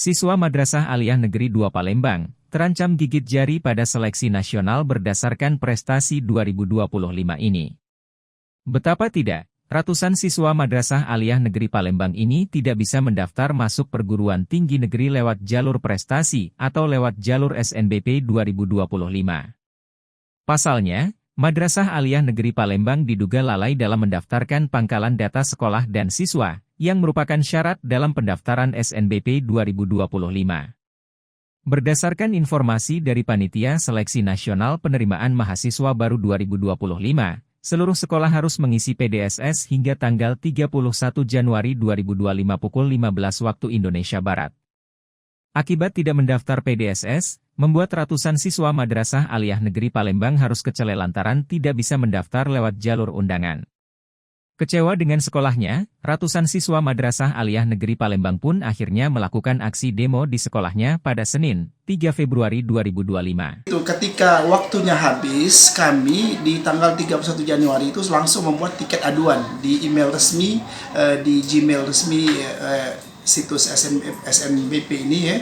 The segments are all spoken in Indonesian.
Siswa Madrasah Aliyah Negeri 2 Palembang terancam gigit jari pada seleksi nasional berdasarkan prestasi 2025 ini. Betapa tidak, ratusan siswa Madrasah Aliyah Negeri Palembang ini tidak bisa mendaftar masuk perguruan tinggi negeri lewat jalur prestasi atau lewat jalur SNBP 2025. Pasalnya, Madrasah Aliyah Negeri Palembang diduga lalai dalam mendaftarkan pangkalan data sekolah dan siswa, yang merupakan syarat dalam pendaftaran SNBP 2025. Berdasarkan informasi dari Panitia Seleksi Nasional Penerimaan Mahasiswa Baru 2025, seluruh sekolah harus mengisi PDSS hingga tanggal 31 Januari 2025 pukul 15 waktu Indonesia Barat. Akibat tidak mendaftar PDSS, membuat ratusan siswa Madrasah Aliyah Negeri Palembang harus kecele lantaran tidak bisa mendaftar lewat jalur undangan. Kecewa dengan sekolahnya, ratusan siswa Madrasah Aliyah Negeri Palembang pun akhirnya melakukan aksi demo di sekolahnya pada Senin, 3 Februari 2025. Ketika waktunya habis, kami di tanggal 31 Januari itu langsung membuat tiket aduan di email resmi, di Gmail resmi situs SNBP ini ya.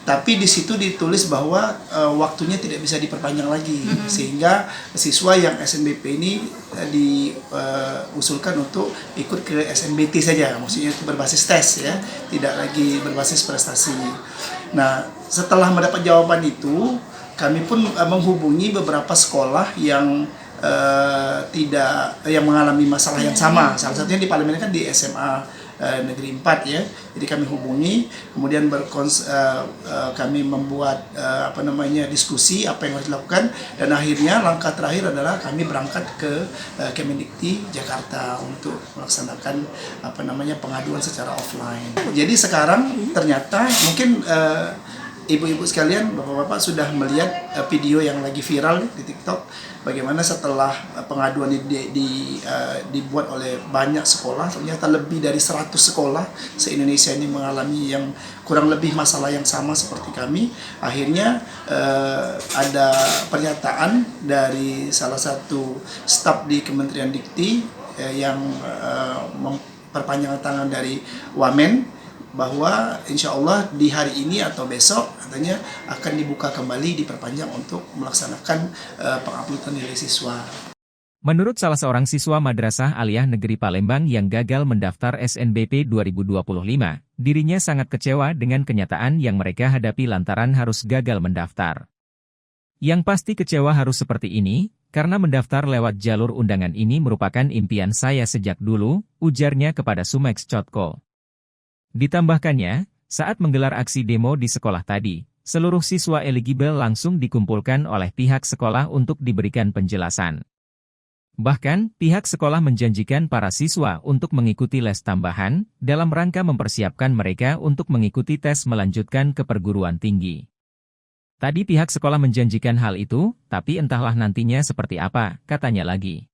Tapi di situ ditulis bahwa waktunya tidak bisa diperpanjang lagi, sehingga siswa yang SNBP ini diusulkan untuk ikut ke SNBT saja, maksudnya itu berbasis tes ya, tidak lagi berbasis prestasi. Nah, setelah mendapat jawaban itu, kami pun menghubungi beberapa sekolah yang yang mengalami masalah yang sama. Salah satunya di Palembang kan di SMA Negeri 4 ya. Jadi kami hubungi, kemudian kami membuat diskusi apa yang harus dilakukan, dan akhirnya langkah terakhir adalah kami berangkat ke Kemendikti Jakarta untuk melaksanakan pengaduan secara offline. Jadi sekarang ternyata mungkin ibu-ibu sekalian, bapak-bapak sudah melihat video yang lagi viral di TikTok, bagaimana setelah pengaduan dibuat oleh banyak sekolah, ternyata lebih dari 100 sekolah se-Indonesia ini mengalami yang kurang lebih masalah yang sama seperti kami. Akhirnya ada pernyataan dari salah satu staf di Kementerian Dikti yang memperpanjang tangan dari Wamen, bahwa insya Allah di hari ini atau besok katanya akan dibuka kembali, diperpanjang untuk melaksanakan penguploadan nilai siswa. Menurut salah seorang siswa Madrasah Aliyah Negeri Palembang yang gagal mendaftar SNBP 2025, dirinya sangat kecewa dengan kenyataan yang mereka hadapi lantaran harus gagal mendaftar. Yang pasti kecewa harus seperti ini, karena mendaftar lewat jalur undangan ini merupakan impian saya sejak dulu, ujarnya kepada Sumex.co. Ditambahkannya, saat menggelar aksi demo di sekolah tadi, seluruh siswa eligible langsung dikumpulkan oleh pihak sekolah untuk diberikan penjelasan. Bahkan, pihak sekolah menjanjikan para siswa untuk mengikuti les tambahan, dalam rangka mempersiapkan mereka untuk mengikuti tes melanjutkan ke perguruan tinggi. Tadi pihak sekolah menjanjikan hal itu, tapi entahlah nantinya seperti apa, katanya lagi.